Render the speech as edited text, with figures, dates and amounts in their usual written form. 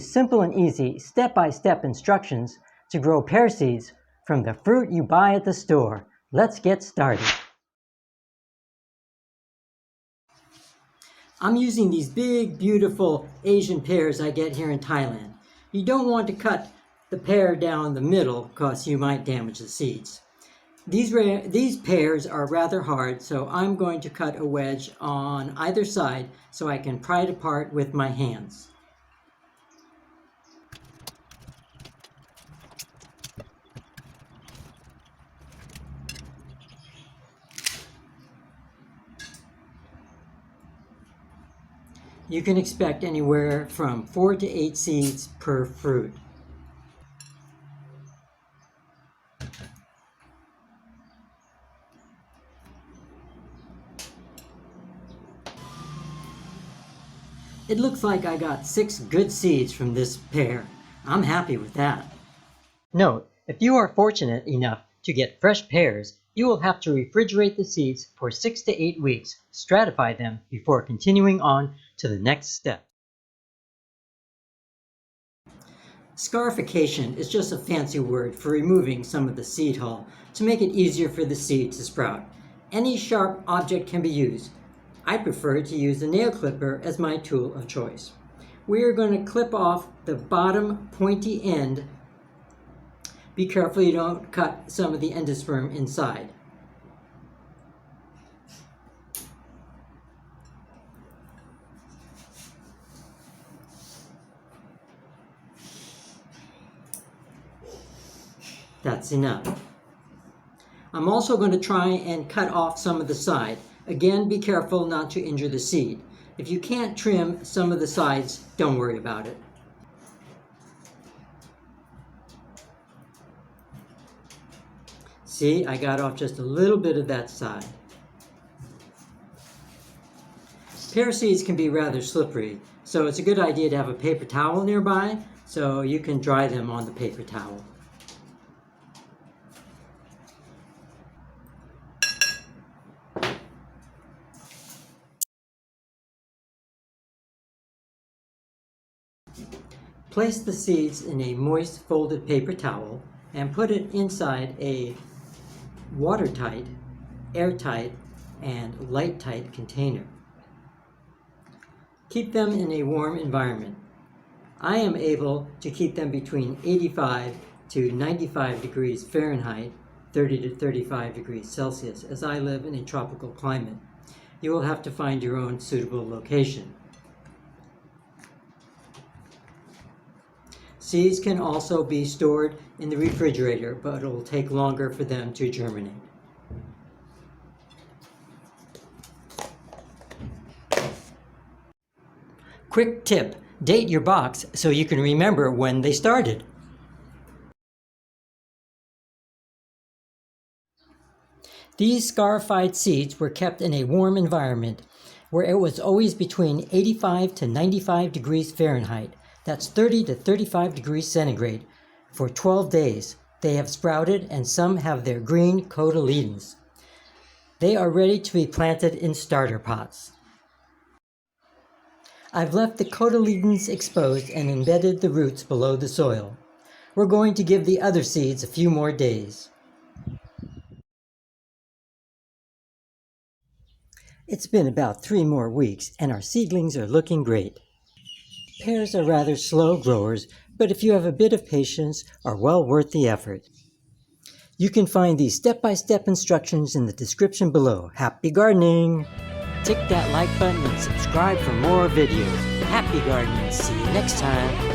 use simple and easy step-by-step instructions to grow pear seeds from the fruit you buy at the store. Let's get started. I'm using these big, beautiful Asian pears I get here in Thailand. You don't want to cut the pear down the middle because you might damage the seeds. These pears are rather hard, so I'm going to cut a wedge on either side so I can pry it apart with my hands. You can expect anywhere from 4 to 8 seeds per fruit. It looks like I got 6 good seeds from this pear. I'm happy with that. Note, if you are fortunate enough to get fresh pears, you will have to refrigerate the seeds for 6 to 8 weeks, stratify them before continuing on to the next step. Scarification is just a fancy word for removing some of the seed hull to make it easier for the seed to sprout. Any sharp object can be used. I prefer to use a nail clipper as my tool of choice. We are going to clip off the bottom pointy end. Be careful you don't cut some of the endosperm inside. That's enough. I'm also going to try and cut off some of the side. Again, be careful not to injure the seed. If you can't trim some of the sides, don't worry about it. See, I got off just a little bit of that side. Pear seeds can be rather slippery, so it's a good idea to have a paper towel nearby so you can dry them on the paper towel. Place the seeds in a moist folded paper towel and put it inside a watertight, airtight, and light-tight container. Keep them in a warm environment. I am able to keep them between 85 to 95 degrees Fahrenheit, 30 to 35 degrees Celsius, as I live in a tropical climate. You will have to find your own suitable location. Seeds can also be stored in the refrigerator, but it will take longer for them to germinate. Quick tip, date your box so you can remember when they started. These scarified seeds were kept in a warm environment where it was always between 85 to 95 degrees Fahrenheit. That's 30 to 35 degrees centigrade. For 12 days, they have sprouted and some have their green cotyledons. They are ready to be planted in starter pots. I've left the cotyledons exposed and embedded the roots below the soil. We're going to give the other seeds a few more days. It's been about 3 more weeks and our seedlings are looking great. Pears are rather slow growers, but if you have a bit of patience, are well worth the effort. You can find these step-by-step instructions in the description below. Happy gardening! Tick that like button and subscribe for more videos. Happy gardening! See you next time!